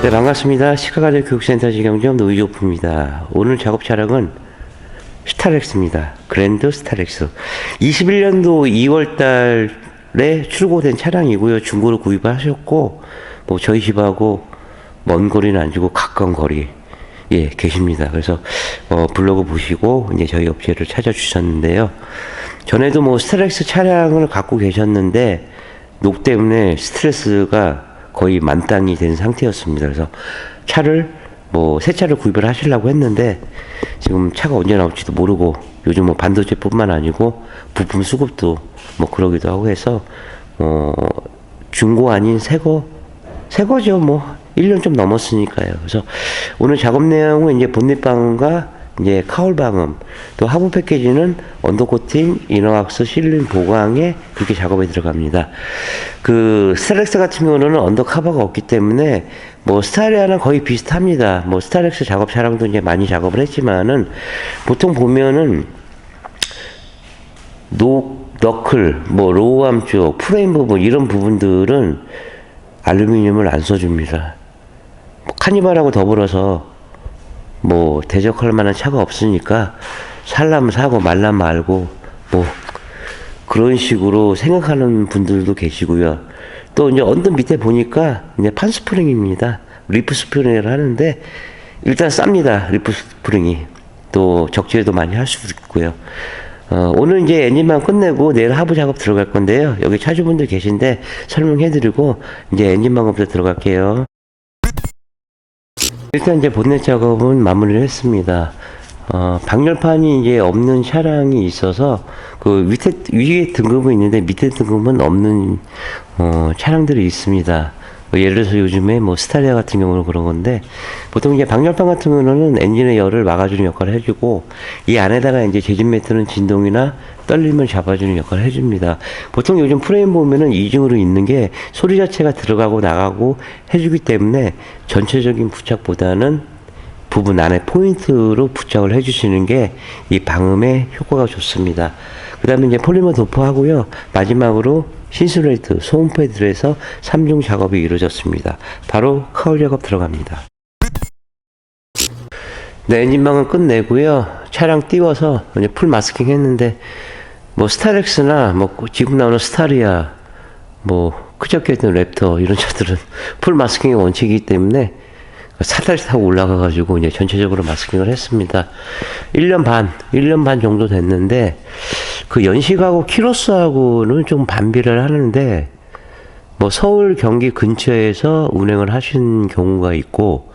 네, 반갑습니다. 시카가들 교육센터 직영점 노이조프입니다. 오늘 작업 차량은 스타렉스입니다. 그랜드 스타렉스. 21년도 2월 달에 출고된 차량이고요. 중고로 구입을 하셨고, 뭐 저희 집하고 먼 거리는 아니고 가까운 거리 예 계십니다. 그래서 블로그 보시고 이제 저희 업체를 찾아주셨는데요. 전에도 뭐 스타렉스 차량을 갖고 계셨는데 녹 때문에 스트레스가 거의 만땅이 된 상태였습니다. 그래서 차를 뭐 새 차를 구입을 하시려고 했는데 지금 차가 언제 나올지도 모르고 요즘 뭐 반도체뿐만 아니고 부품 수급도 뭐 그러기도 하고 해서 중고 아닌 새거죠. 뭐 1년 좀 넘었으니까요. 그래서 오늘 작업 내용은 이제 본넷 방음과 이제 카울 방음, 또 하부 패키지는 언더코팅, 이너왁스, 실린 보강에 그렇게 작업에 들어갑니다. 그 스타렉스 같은 경우는 언더카버가 없기 때문에 뭐 스타리아랑 거의 비슷합니다. 뭐 스타렉스 작업 차량도 이제 많이 작업을 했지만은 보통 보면은 너클, 뭐 로우암 쪽, 프레임 부분 이런 부분들은 알루미늄을 안 써줍니다. 카니발하고 더불어서 뭐 대적할 만한 차가 없으니까 살라면 사고 말라면 말고 뭐 그런 식으로 생각하는 분들도 계시고요. 또 이제 언더 밑에 보니까 이제 판 스프링입니다. 리프 스프링을 하는데 일단 쌉니다. 리프 스프링이 또 적재도 많이 할 수 있고요. 오늘 이제 엔진만 끝내고 내일 하부 작업 들어갈 건데요. 여기 차주분들 계신데 설명해드리고 이제 엔진만부터 들어갈게요. 일단 이제 본넷 작업은 마무리를 했습니다. 방열판이 이제 없는 차량이 있어서 그 위에 등급은 있는데 밑에 등급은 없는 차량들이 있습니다. 예를 들어서 요즘에 뭐 스타리아 같은 경우는 그런 건데 보통 이제 방열판 같은 경우는 엔진의 열을 막아주는 역할을 해주고 이 안에다가 이제 재진 매트는 진동이나 떨림을 잡아주는 역할을 해줍니다. 보통 요즘 프레임 보면은 이중으로 있는 게 소리 자체가 들어가고 나가고 해주기 때문에 전체적인 부착보다는 부분 안에 포인트로 부착을 해주시는 게 이 방음에 효과가 좋습니다. 그 다음에 이제 폴리머 도포하고요. 마지막으로 신슬레이트, 소음 패드를 해서 3중 작업이 이루어졌습니다. 바로 카울 작업 들어갑니다. 네, 엔진망은 끝내고요. 차량 띄워서 이제 풀 마스킹 했는데 뭐 스타렉스나 뭐 지금 나오는 스타리아, 뭐 그저께 했던 랩터 이런 차들은 풀 마스킹의 원칙이기 때문에 사다리 타고 올라가가지고 이제 전체적으로 마스킹을 했습니다. 1년 반 정도 됐는데 그 연식하고 키로수하고는 좀 반비를 하는데 뭐 서울 경기 근처에서 운행을 하신 경우가 있고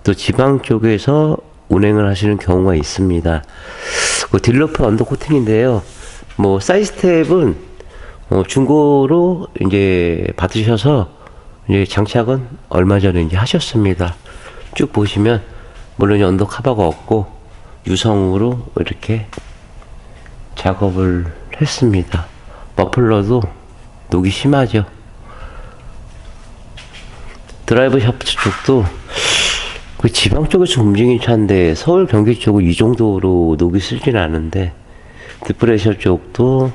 또 지방 쪽에서 운행을 하시는 경우가 있습니다. 그 딜러프 언더코팅인데요. 뭐 사이스텝은 중고로 이제 받으셔서 이제 장착은 얼마 전에 이제 하셨습니다. 쭉 보시면 물론 언더 카바가 없고 유성으로 이렇게 작업을 했습니다. 머플러도 녹이 심하죠. 드라이브 샤프트 쪽도 그 지방 쪽에서 움직인 차인데 서울 경기 쪽은 이 정도로 녹이 슬진 않은데 디프레셔 쪽도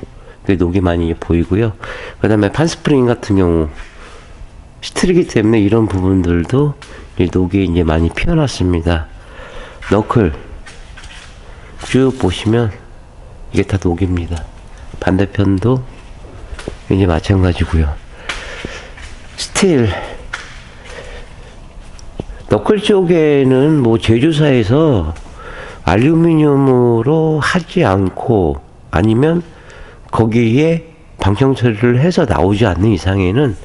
녹이 많이 보이고요. 그 다음에 판스프링 같은 경우 스틸이기 때문에 이런 부분들도 녹이 이제 많이 피어났습니다. 너클 쭉 보시면 이게 다 녹입니다. 반대편도 이제 마찬가지고요. 스틸 너클 쪽에는 뭐 제조사에서 알루미늄으로 하지 않고 아니면 거기에 방청 처리를 해서 나오지 않는 이상에는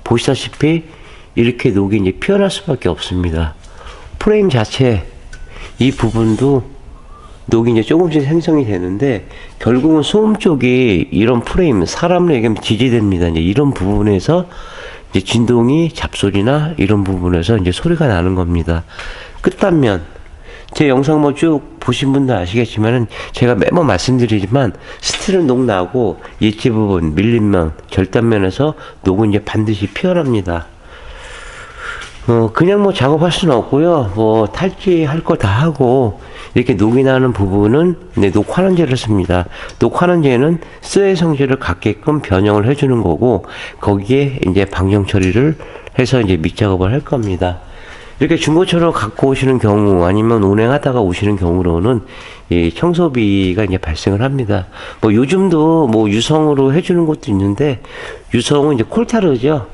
보시다시피 이렇게 녹이 이제 피어날 수밖에 없습니다. 프레임 자체 이 부분도 녹이 이제 조금씩 생성이 되는데 결국은 소음 쪽이 이런 프레임 사람을 얘기하면 지지됩니다. 이제 이런 부분에서 이제 진동이 잡소리나 이런 부분에서 이제 소리가 나는 겁니다. 끝단면 제 영상 뭐 쭉 보신 분들 아시겠지만은 제가 매번 말씀드리지만 스틸은 녹 나고 예지 부분 밀림면 절단면에서 녹은 이제 반드시 피어납니다. 그냥 뭐 작업할 수는 없고요. 뭐 탈지할 거 다 하고 이렇게 녹이 나는 부분은 녹환원제를 씁니다. 녹환원제는 쇠의 성질을 갖게끔 변형을 해주는 거고 거기에 이제 방정 처리를 해서 이제 밑작업을 할 겁니다. 이렇게 중고차로 갖고 오시는 경우 아니면 운행하다가 오시는 경우로는 이 청소비가 이제 발생을 합니다. 뭐 요즘도 뭐 유성으로 해주는 것도 있는데 유성은 이제 콜타르죠.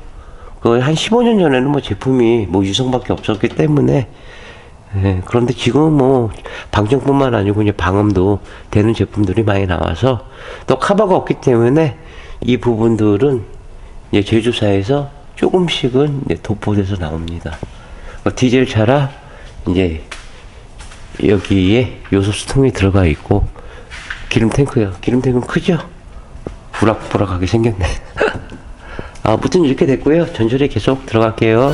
그 한 15년 전에는 뭐 제품이 뭐 유성밖에 없었기 때문에 그런데 지금은 뭐 방정뿐만 아니고 이제 방음도 되는 제품들이 많이 나와서 또 카바가 없기 때문에 이 부분들은 이제 제조사에서 조금씩은 이제 도포돼서 나옵니다. 디젤 차라 이제 여기에 요소수통이 들어가 있고 기름 탱크요. 기름 탱크는 크죠? 부락부락하게 생겼네. 아무튼 이렇게 됐고요. 전처리 계속 들어갈게요.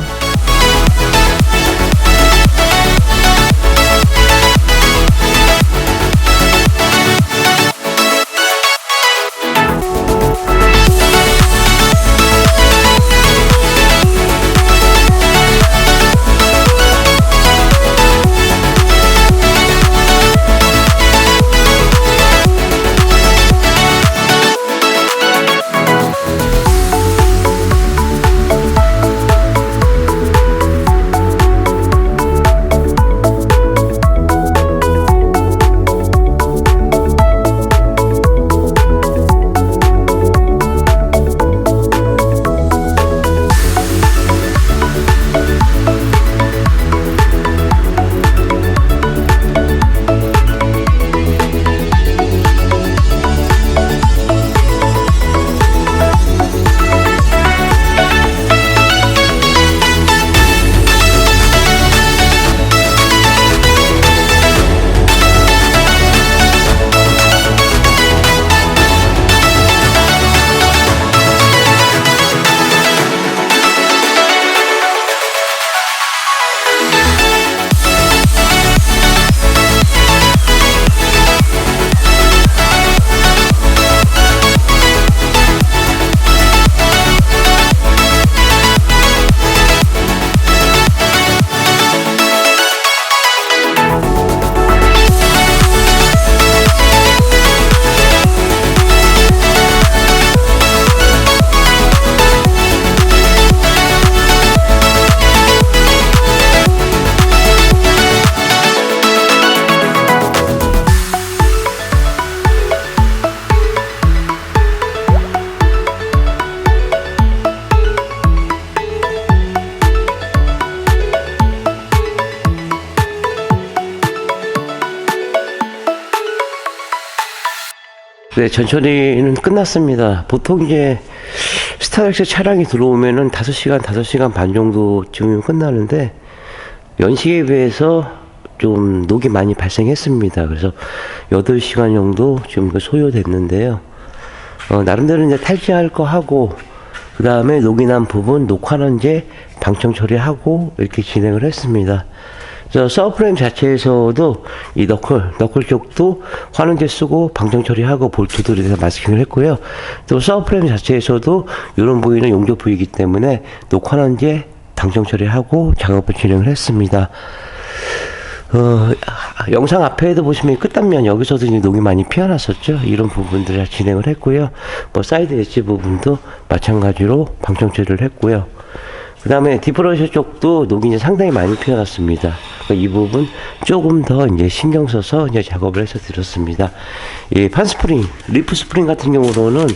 네, 전처리는 끝났습니다. 보통 이제 스타렉스 차량이 들어오면은 5시간 반 정도쯤이면 끝나는데 연식에 비해서 좀 녹이 많이 발생했습니다. 그래서 8시간 정도 지금 소요됐는데요. 나름대로 이제 탈지할 거 하고 그 다음에 녹이 난 부분 녹환원제 방청 처리하고 이렇게 진행을 했습니다. 서브프레임 자체에서도 이 너클 쪽도 환원제 쓰고 방정 처리하고 볼트들에 대해서 마스킹을 했고요. 또 서브프레임 자체에서도 이런 부위는 용접 부위이기 때문에 녹환원제 방정 처리하고 작업을 진행을 했습니다. 영상 앞에도 보시면 끝단면 여기서도 이제 녹이 많이 피어났었죠. 이런 부분들을 진행을 했고요. 뭐 사이드 엣지 부분도 마찬가지로 방청 처리를 했고요. 그 다음에 디프러셔 쪽도 녹이 이제 상당히 많이 피어났습니다. 이 부분 조금 더 이제 신경 써서 이제 작업을 해서 드렸습니다. 이 판스프링, 리프 스프링 같은 경우로는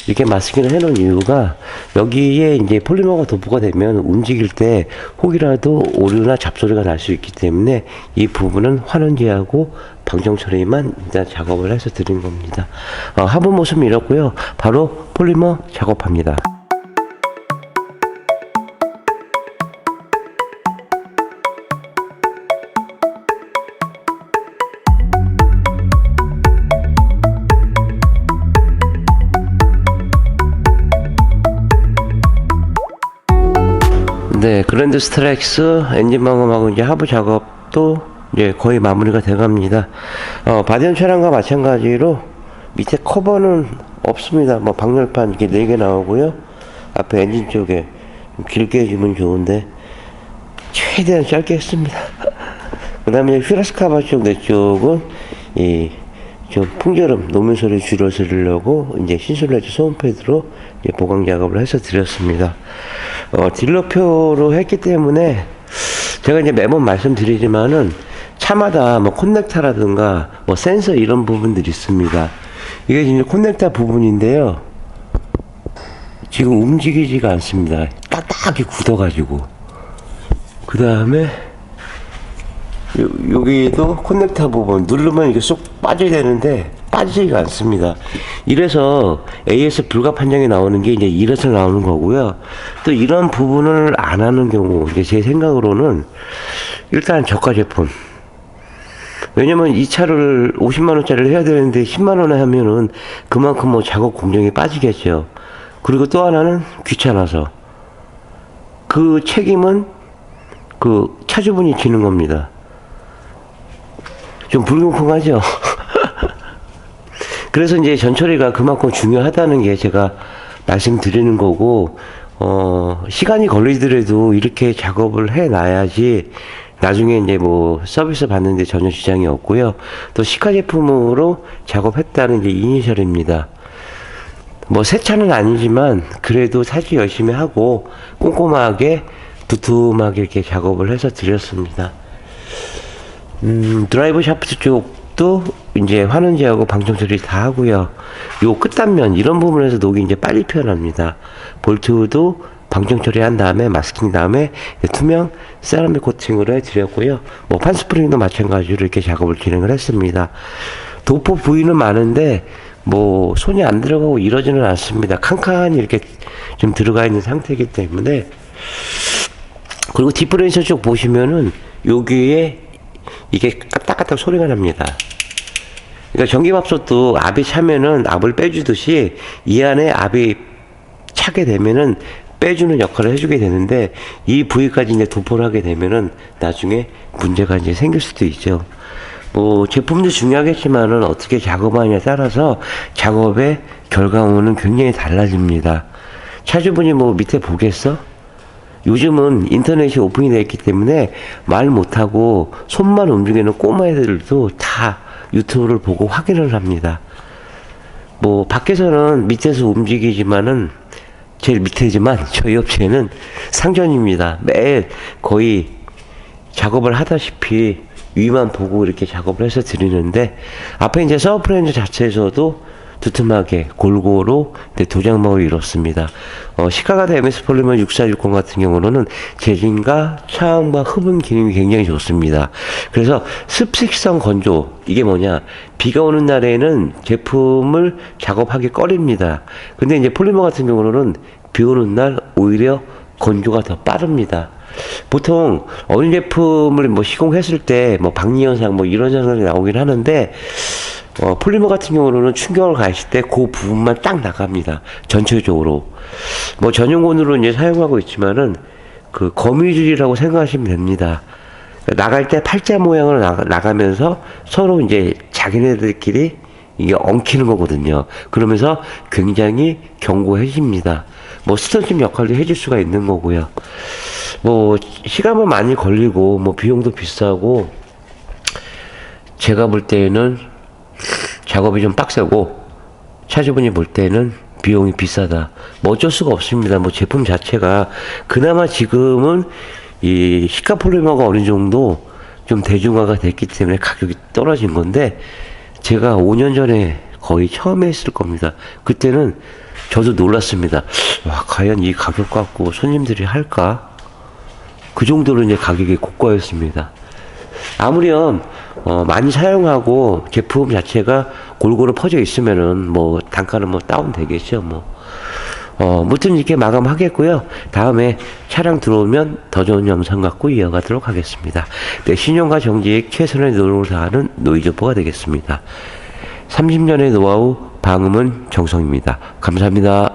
이렇게 마스킹을 해 놓은 이유가 여기에 이제 폴리머가 도포가 되면 움직일 때 혹이라도 오류나 잡소리가 날 수 있기 때문에 이 부분은 환원제하고 방정 처리만 일단 작업을 해서 드린 겁니다. 하부 모습은 이렇고요. 바로 폴리머 작업합니다. 네, 그랜드 스트렉스 엔진 방음하고 이제 하부 작업도 이제 거의 마무리가 돼 갑니다. 바디온 차량과 마찬가지로 밑에 커버는 없습니다. 뭐 방열판 이렇게 4개 나오고요. 앞에 엔진 쪽에 길게 해주면 좋은데 최대한 짧게 했습니다. 그 다음에 휘라스 카바 쪽 내 쪽은 좀 풍절음 노면 소리 줄여주려고 이제 신솔라이트 소음 패드로 보강 작업을 해서 드렸습니다. 딜러표로 했기 때문에 제가 이제 매번 말씀드리지만은 차마다 뭐 커넥터라든가 뭐 센서 이런 부분들이 있습니다. 이게 이제 커넥터 부분인데요. 지금 움직이지가 않습니다. 딱딱하게 굳어가지고. 그 다음에 여기도 커넥터 부분 누르면 이게 쏙 빠져야 되는데 빠지지가 않습니다. 이래서 AS 불가 판정이 나오는 게 이제 이래서 나오는 거고요. 또 이런 부분을 안 하는 경우, 이제 제 생각으로는 일단 저가 제품. 왜냐면 이 차를 50만원짜리를 해야 되는데 10만원에 하면은 그만큼 뭐 작업 공정이 빠지겠죠. 그리고 또 하나는 귀찮아서. 그 책임은 그 차주분이 지는 겁니다. 좀 불공평하죠? 그래서 이제 전처리가 그만큼 중요하다는 게 제가 말씀드리는 거고, 시간이 걸리더라도 이렇게 작업을 해 놔야지 나중에 이제 뭐 서비스 받는데 전혀 지장이 없고요. 또 시카 제품으로 작업했다는 게 이니셜입니다. 뭐 새 차는 아니지만 그래도 사실 열심히 하고 꼼꼼하게 두툼하게 이렇게 작업을 해서 드렸습니다. 드라이브 샤프트 쪽도 이제 환원제하고 방청 처리 다 하고요. 요 끝단면 이런 부분에서 녹이 이제 빨리 표현합니다. 볼트도 방청 처리한 다음에 마스킹 다음에 투명 세라믹 코팅으로 해드렸고요. 뭐 판스프링도 마찬가지로 이렇게 작업을 진행을 했습니다. 도포 부위는 많은데 뭐 손이 안 들어가고 이러지는 않습니다. 칸칸이 이렇게 좀 들어가 있는 상태이기 때문에. 그리고 디퍼렌셜 쪽 보시면은 여기에 이게 까딱까딱 소리가 납니다. 그러니까 전기밥솥도 압이 차면은 압을 빼주듯이 이 안에 압이 차게 되면은 빼주는 역할을 해주게 되는데, 이 부위까지 이제 도포를 하게 되면은 나중에 문제가 이제 생길 수도 있죠. 뭐 제품도 중요하겠지만은 어떻게 작업하느냐에 따라서 작업의 결과물은 굉장히 달라집니다. 차주분이 뭐 밑에 보겠어? 요즘은 인터넷이 오픈이 되어 있기 때문에 말 못하고 손만 움직이는 꼬마애들도 다 유튜브를 보고 확인을 합니다. 뭐 밖에서는 밑에서 움직이지만은 제일 밑에지만 저희 업체는 상전입니다. 매일 거의 작업을 하다시피 위만 보고 이렇게 작업을 해서 드리는데, 앞에 이제 서브프렌즈 자체에서도 두툼하게 골고루 도장망을 이뤘습니다. 시카가드 MS 폴리머 6460 같은 경우는 재진과 차음과 흡음 기능이 굉장히 좋습니다. 그래서 습식성 건조, 이게 뭐냐, 비가 오는 날에는 제품을 작업하기 꺼립니다. 근데 이제 폴리머 같은 경우는 비 오는 날 오히려 건조가 더 빠릅니다. 보통 어린 제품을 뭐 시공했을 때 뭐 박리 현상 뭐 이런 현상이 나오긴 하는데, 폴리머 같은 경우는 충격을 가했을 때 그 부분만 딱 나갑니다. 전체적으로. 뭐 전용곤으로 이제 사용하고 있지만은 그 거미줄이라고 생각하시면 됩니다. 나갈 때 팔자 모양으로 나가면서 서로 이제 자기네들끼리 이게 엉키는 거거든요. 그러면서 굉장히 견고해집니다. 뭐 스턴심 역할도 해줄 수가 있는 거고요. 뭐 시간은 많이 걸리고 뭐 비용도 비싸고, 제가 볼 때는 작업이 좀 빡세고 차주분이 볼 때는 비용이 비싸다. 뭐 어쩔 수가 없습니다. 뭐 제품 자체가 그나마 지금은 이 시카 폴리머가 어느 정도 좀 대중화가 됐기 때문에 가격이 떨어진 건데, 제가 5년 전에 거의 처음 했을 겁니다. 그때는 저도 놀랐습니다. 와, 과연 이 가격 갖고 손님들이 할까? 그 정도로 이제 가격이 고가였습니다. 아무렴 많이 사용하고 제품 자체가 골고루 퍼져 있으면은 뭐 단가는 뭐 다운 되겠죠. 무튼 이렇게 마감하겠고요. 다음에 차량 들어오면 더 좋은 영상 갖고 이어가도록 하겠습니다. 네, 신용과 정직에 최선의 노력을 다하는 노이즈보가 되겠습니다. 30년의 노하우, 방음은 정성입니다. 감사합니다.